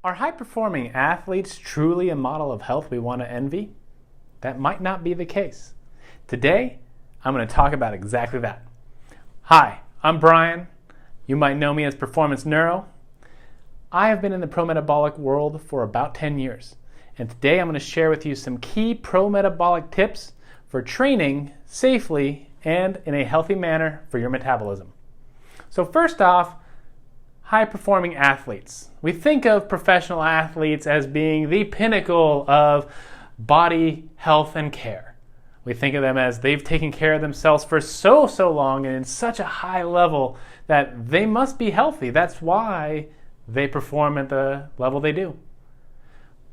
Are high-performing athletes truly a model of health we want to envy? That might not be the case. Today, I'm going to talk about exactly that. Hi, I'm Brian. You might know me as Performance Neuro. I have been in the prometabolic world for about 10 years, and today I'm going to share with you some key prometabolic tips for training safely and in a healthy manner for your metabolism. So first off, high-performing athletes. We think of professional athletes as being the pinnacle of body health and care. We think of them as they've taken care of themselves for so long and in such a high level that they must be healthy. That's why they perform at the level they do.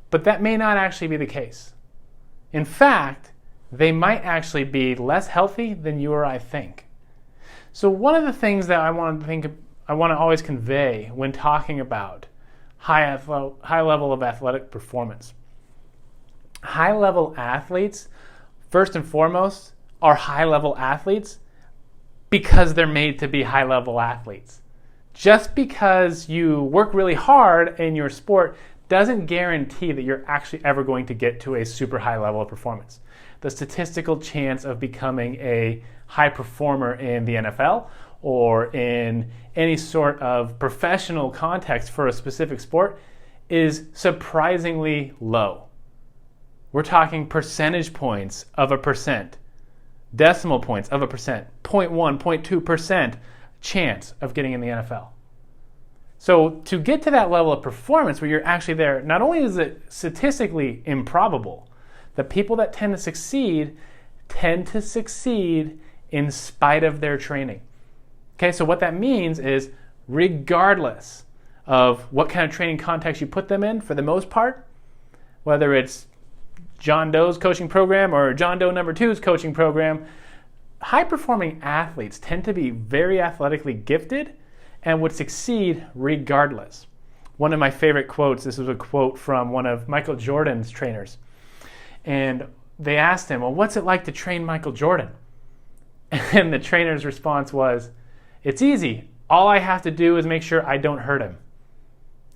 But that may not actually be the case. In fact, they might actually be less healthy than you or I think. So one of the things that I want to always convey when talking about high level of athletic performance. High level athletes, first and foremost, are high level athletes because they're made to be high level athletes. Just because you work really hard in your sport doesn't guarantee that you're actually ever going to get to a super high level of performance. The statistical chance of becoming a high performer in the NFL or in any sort of professional context for a specific sport is surprisingly low. We're talking percentage points of a percent, decimal points of a percent, 0.1, 0.2% chance of getting in the NFL. So to get to that level of performance where you're actually there, not only is it statistically improbable, the people that tend to succeed in spite of their training. Okay, so what that means is regardless of what kind of training context you put them in, for the most part, whether it's John Doe's coaching program or John Doe number 2's coaching program, high-performing athletes tend to be very athletically gifted and would succeed regardless. One of my favorite quotes, this was a quote from one of Michael Jordan's trainers, and they asked him, well, what's it like to train Michael Jordan? And the trainer's response was, it's easy. All I have to do is make sure I don't hurt him.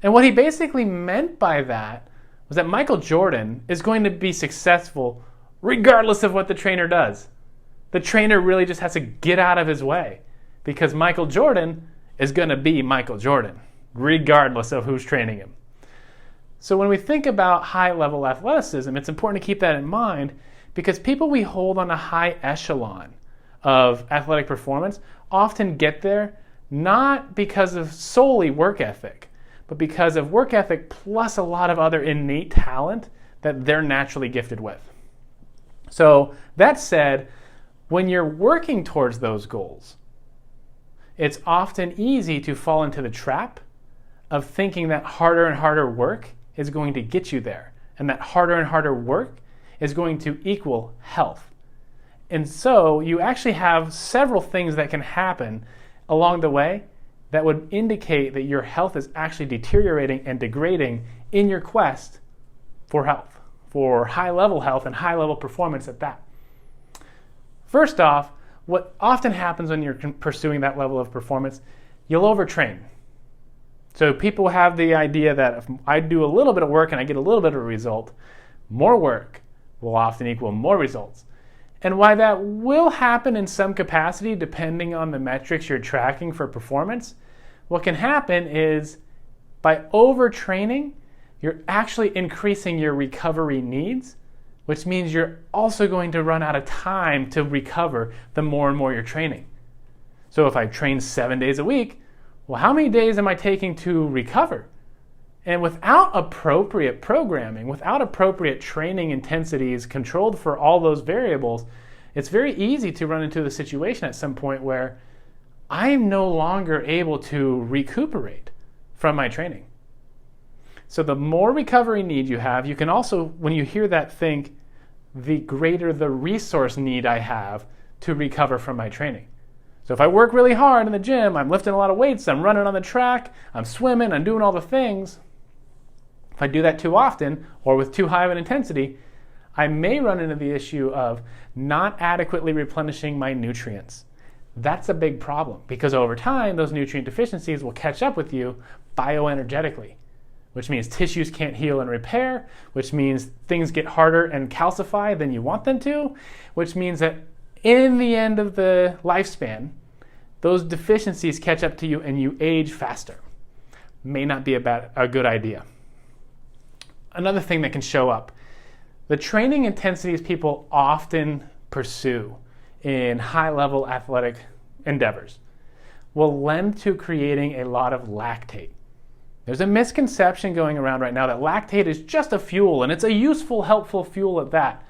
And what he basically meant by that was that Michael Jordan is going to be successful regardless of what the trainer does. The trainer really just has to get out of his way because Michael Jordan is going to be Michael Jordan regardless of who's training him. So when we think about high-level athleticism, it's important to keep that in mind because people we hold on a high echelon of athletic performance often get there not because of solely work ethic, but because of work ethic plus a lot of other innate talent that they're naturally gifted with. So that said, when you're working towards those goals, it's often easy to fall into the trap of thinking that harder and harder work is going to get you there, and that harder and harder work is going to equal health. And so you actually have several things that can happen along the way that would indicate that your health is actually deteriorating and degrading in your quest for health, for high-level health and high-level performance at that. First off, what often happens when you're pursuing that level of performance, you'll overtrain. So people have the idea that if I do a little bit of work and I get a little bit of a result, more work will often equal more results. And why that will happen in some capacity depending on the metrics you're tracking for performance, what can happen is by overtraining, you're actually increasing your recovery needs, which means you're also going to run out of time to recover the more and more you're training. So if I train 7 days a week, well, how many days am I taking to recover? And without appropriate programming, without appropriate training intensities controlled for all those variables, it's very easy to run into the situation at some point where I'm no longer able to recuperate from my training. So the more recovery need you have, you can also, when you hear that, think the greater the resource need I have to recover from my training. So if I work really hard in the gym, I'm lifting a lot of weights, I'm running on the track, I'm swimming, I'm doing all the things. If I do that too often or with too high of an intensity, I may run into the issue of not adequately replenishing my nutrients. That's a big problem because over time, those nutrient deficiencies will catch up with you bioenergetically. which means tissues can't heal and repair, which means things get harder and calcify than you want them to, which means that in the end of the lifespan, those deficiencies catch up to you and you age faster. May not be a good idea. Another thing that can show up, the training intensities people often pursue in high-level athletic endeavors will lend to creating a lot of lactate. There's a misconception going around right now that lactate is just a fuel, and it's a useful, helpful fuel at that.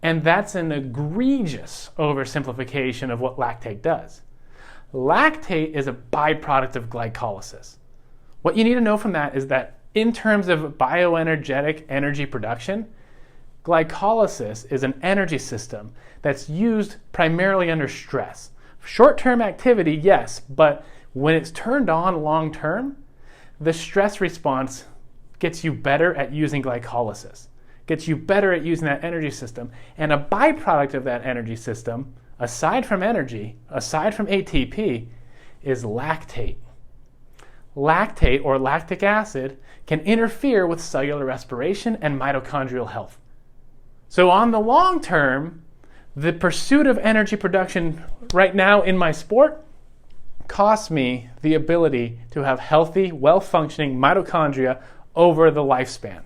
And that's an egregious oversimplification of what lactate does. Lactate is a byproduct of glycolysis. What you need to know from that is that in terms of bioenergetic energy production, glycolysis is an energy system that's used primarily under stress. Short-term activity, yes, but when it's turned on long-term, the stress response gets you better at using glycolysis, gets you better at using that energy system. And a byproduct of that energy system, aside from energy, aside from ATP, is lactate. Lactate, or lactic acid, can interfere with cellular respiration and mitochondrial health. So on the long term, the pursuit of energy production right now in my sport costs me the ability to have healthy, well-functioning mitochondria over the lifespan.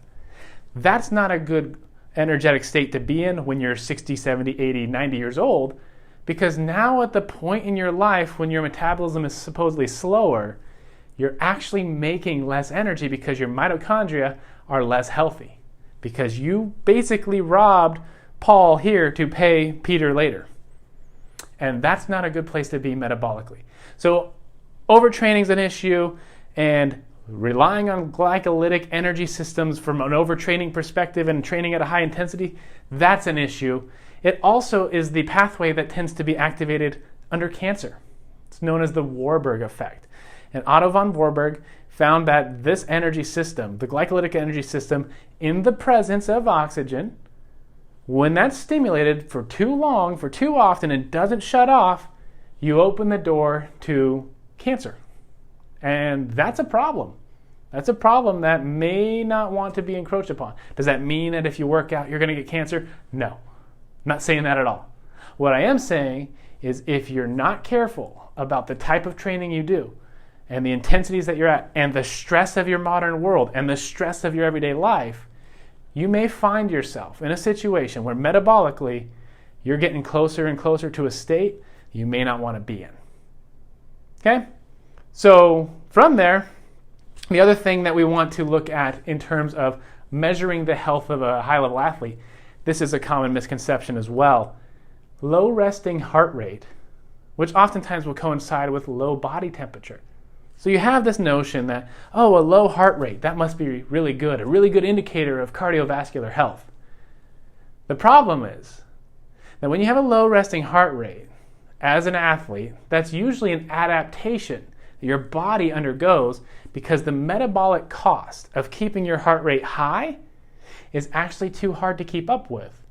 That's not a good energetic state to be in when you're 60, 70, 80, 90 years old, because now at the point in your life when your metabolism is supposedly slower, you're actually making less energy because your mitochondria are less healthy, because you basically robbed Paul here to pay Peter later. And that's not a good place to be metabolically. So overtraining is an issue, and relying on glycolytic energy systems from an overtraining perspective and training at a high intensity, that's an issue. It also is the pathway that tends to be activated under cancer. It's known as the Warburg effect. And Otto von Warburg found that this energy system, the glycolytic energy system, in the presence of oxygen, when that's stimulated for too long, for too often, and doesn't shut off, you open the door to cancer. And that's a problem. That's a problem that may not want to be encroached upon. Does that mean that if you work out, you're going to get cancer? No, I'm not saying that at all. What I am saying is if you're not careful about the type of training you do, and the intensities that you're at, and the stress of your modern world, and the stress of your everyday life, you may find yourself in a situation where metabolically you're getting closer and closer to a state you may not want to be in. Okay? So from there, the other thing that we want to look at in terms of measuring the health of a high-level athlete, this is a common misconception as well. Low resting heart rate, which oftentimes will coincide with low body temperature. So you have this notion that, oh, a low heart rate, that must be really good, a really good indicator of cardiovascular health. The problem is that when you have a low resting heart rate, as an athlete, that's usually an adaptation that your body undergoes because the metabolic cost of keeping your heart rate high is actually too hard to keep up with.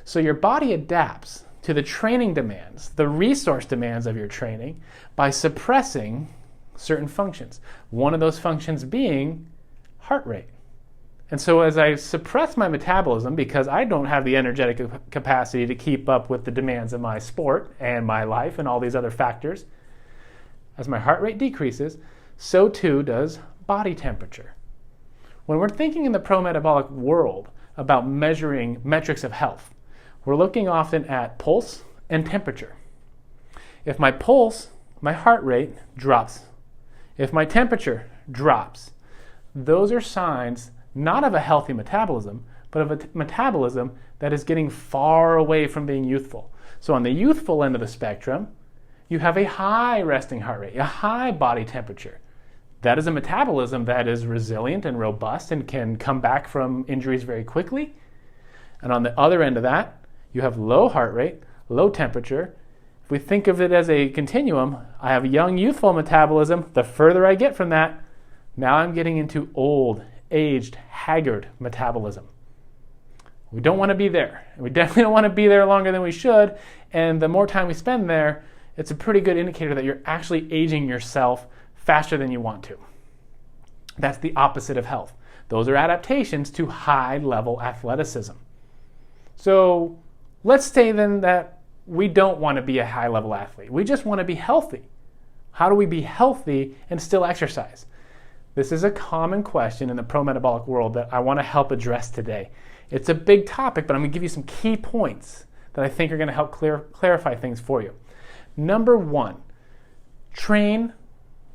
So your body adapts to the training demands, the resource demands of your training, by suppressing certain functions. One of those functions being heart rate. And so as I suppress my metabolism because I don't have the energetic capacity to keep up with the demands of my sport and my life and all these other factors, as my heart rate decreases, so too does body temperature. When we're thinking in the pro-metabolic world about measuring metrics of health, we're looking often at pulse and temperature. If my pulse, my heart rate drops, if my temperature drops, those are signs not of a healthy metabolism, but of a metabolism that is getting far away from being youthful. So on the youthful end of the spectrum, you have a high resting heart rate, a high body temperature. That is a metabolism that is resilient and robust and can come back from injuries very quickly. And on the other end of that, you have low heart rate, low temperature. If we think of it as a continuum, I have young, youthful metabolism. The further I get from that, now I'm getting into old, aged, haggard metabolism. We don't want to be there. We definitely don't want to be there longer than we should. And the more time we spend there, it's a pretty good indicator that you're actually aging yourself faster than you want to. That's the opposite of health. Those are adaptations to high-level athleticism. So let's say then that we don't want to be a high-level athlete. We just want to be healthy. How do we be healthy and still exercise? This is a common question in the pro-metabolic world that I want to help address today. It's a big topic, but I'm going to give you some key points that I think are going to help clarify things for you. Number one, train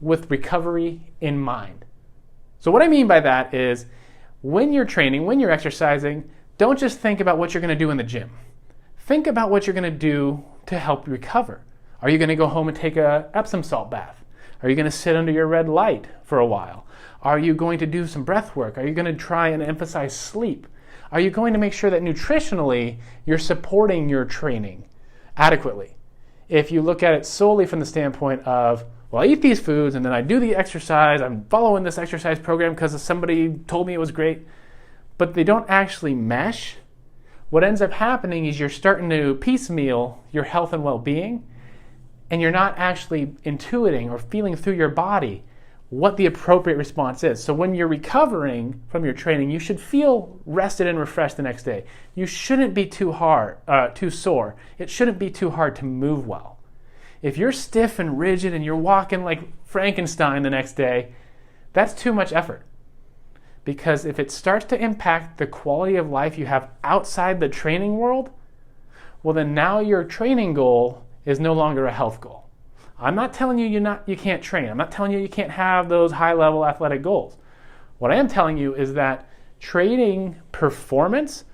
with recovery in mind. So what I mean by that is when you're training, when you're exercising, don't just think about what you're going to do in the gym. Think about what you're going to do to help you recover. Are you going to go home and take a Epsom salt bath? Are you going to sit under your red light for a while? Are you going to do some breath work? Are you going to try and emphasize sleep? Are you going to make sure that nutritionally you're supporting your training adequately? If you look at it solely from the standpoint of, well, I eat these foods and then I do the exercise, I'm following this exercise program because somebody told me it was great, but they don't actually mesh, what ends up happening is you're starting to piecemeal your health and well-being, and you're not actually intuiting or feeling through your body what the appropriate response is. So when you're recovering from your training, you should feel rested and refreshed the next day. You shouldn't be too sore. It shouldn't be too hard to move well. If you're stiff and rigid and you're walking like Frankenstein the next day, that's too much effort. Because if it starts to impact the quality of life you have outside the training world, well then now your training goal is no longer a health goal. I'm not telling you you can't train. I'm not telling you can't have those high-level athletic goals. What I am telling you is that trading performance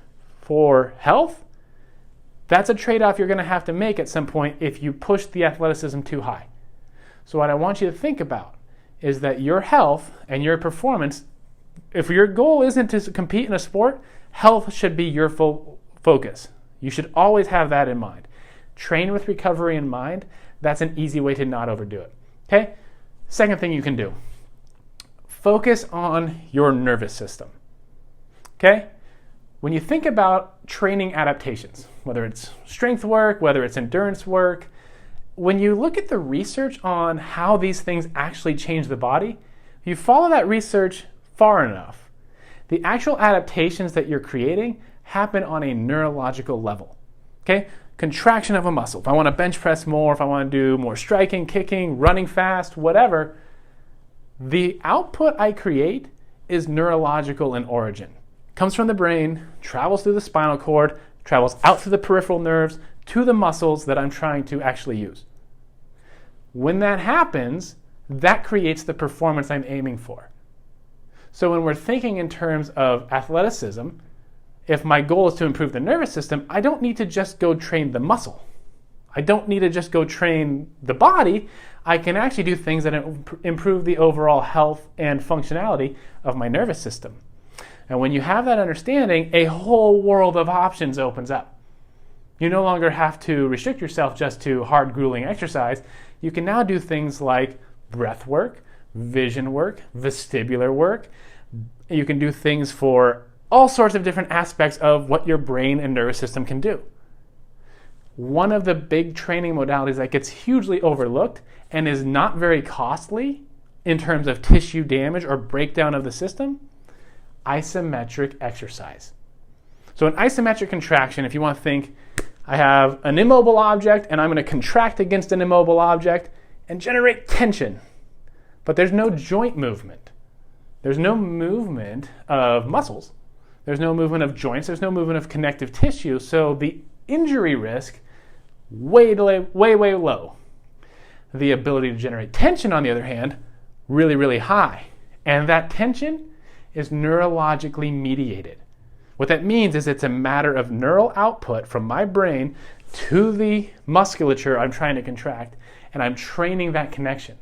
for health, that's a trade-off you're going to have to make at some point if you push the athleticism too high. So what I want you to think about is that your health and your performance, if your goal isn't to compete in a sport, health should be your focus. You should always have that in mind. Train with recovery in mind. That's an easy way to not overdo it. Okay? Second thing you can do. Focus on your nervous system. Okay? When you think about training adaptations, whether it's strength work, whether it's endurance work, when you look at the research on how these things actually change the body, you follow that research far enough, the actual adaptations that you're creating happen on a neurological level. Okay? Contraction of a muscle. If I want to bench press more, if I want to do more striking, kicking, running fast, whatever, the output I create is neurological in origin. It comes from the brain, travels through the spinal cord, travels out through the peripheral nerves to the muscles that I'm trying to actually use. When that happens, that creates the performance I'm aiming for. So when we're thinking in terms of athleticism, if my goal is to improve the nervous system, I don't need to just go train the muscle. I don't need to just go train the body. I can actually do things that improve the overall health and functionality of my nervous system. And when you have that understanding, a whole world of options opens up. You no longer have to restrict yourself just to hard, grueling exercise. You can now do things like breath work, vision work, vestibular work. You can do things for all sorts of different aspects of what your brain and nervous system can do. One of the big training modalities that gets hugely overlooked and is not very costly in terms of tissue damage or breakdown of the system, isometric exercise. So an isometric contraction, if you want to think, I have an immobile object and I'm going to contract against an immobile object and generate tension. But there's no joint movement. There's no movement of muscles. There's no movement of joints. There's no movement of connective tissue. So the injury risk, way low. The ability to generate tension, on the other hand, really, really high. And that tension is neurologically mediated. What that means is it's a matter of neural output from my brain to the musculature I'm trying to contract, and I'm training that connection.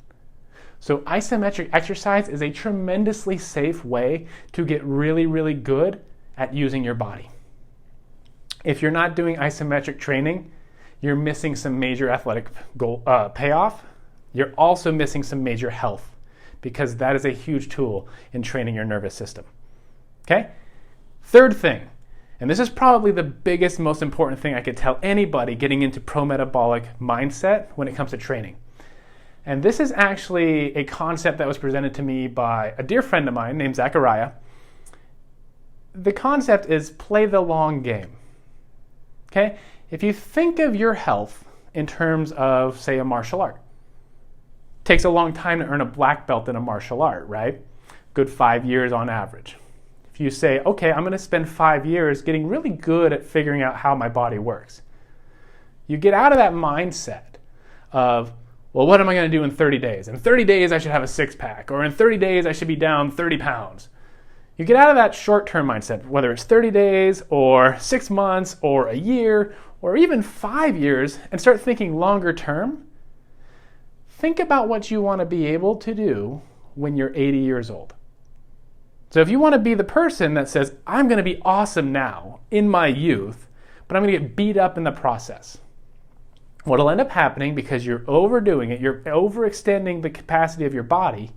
So isometric exercise is a tremendously safe way to get really, really good at using your body. If you're not doing isometric training, you're missing some major athletic payoff. You're also missing some major health, because that is a huge tool in training your nervous system. Okay? Third thing, and this is probably the biggest, most important thing I could tell anybody getting into pro-metabolic mindset when it comes to training. And this is actually a concept that was presented to me by a dear friend of mine named Zachariah. The concept is play the long game. Okay? If you think of your health in terms of, say, a martial art, it takes a long time to earn a black belt in a martial art, right? Good 5 years on average. If you say, okay, I'm going to spend 5 years getting really good at figuring out how my body works, you get out of that mindset of, well, what am I going to do in 30 days? In 30 days, I should have a six-pack, or in 30 days, I should be down 30 pounds. You get out of that short-term mindset, whether it's 30 days, or 6 months, or a year, or even 5 years, and start thinking longer term. Think about what you want to be able to do when you're 80 years old. So if you want to be the person that says, I'm going to be awesome now, in my youth, but I'm going to get beat up in the process. What'll end up happening, because you're overdoing it, you're overextending the capacity of your body,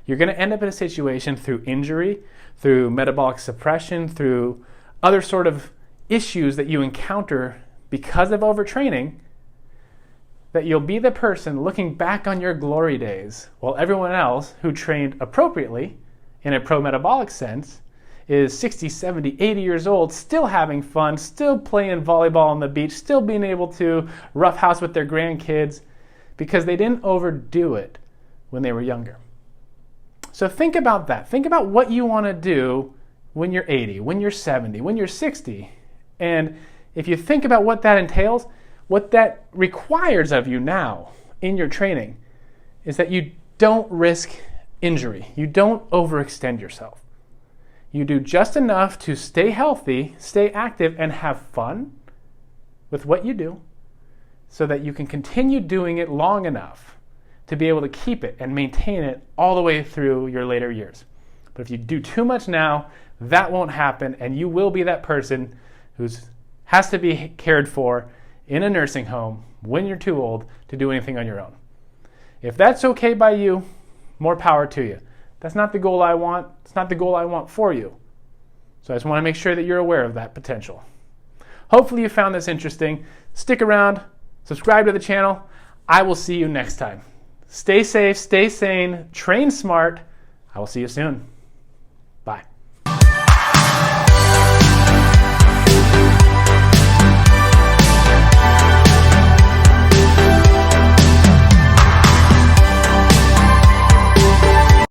you're going to end up in a situation through injury, through metabolic suppression, through other sort of issues that you encounter because of overtraining, that you'll be the person looking back on your glory days while everyone else who trained appropriately in a pro-metabolic sense is 60, 70, 80 years old, still having fun, still playing volleyball on the beach, still being able to roughhouse with their grandkids because they didn't overdo it when they were younger. So think about that. Think about what you want to do when you're 80, when you're 70, when you're 60. And if you think about what that entails, what that requires of you now in your training is that you don't risk injury. You don't overextend yourself. You do just enough to stay healthy, stay active, and have fun with what you do so that you can continue doing it long enough to be able to keep it and maintain it all the way through your later years. But if you do too much now, that won't happen, and you will be that person who has to be cared for in a nursing home when you're too old to do anything on your own. If that's okay by you, more power to you. That's not the goal I want. It's not the goal I want for you. So I just want to make sure that you're aware of that potential. Hopefully you found this interesting. Stick around, subscribe to the channel. I will see you next time. Stay safe, stay sane, train smart. I will see you soon.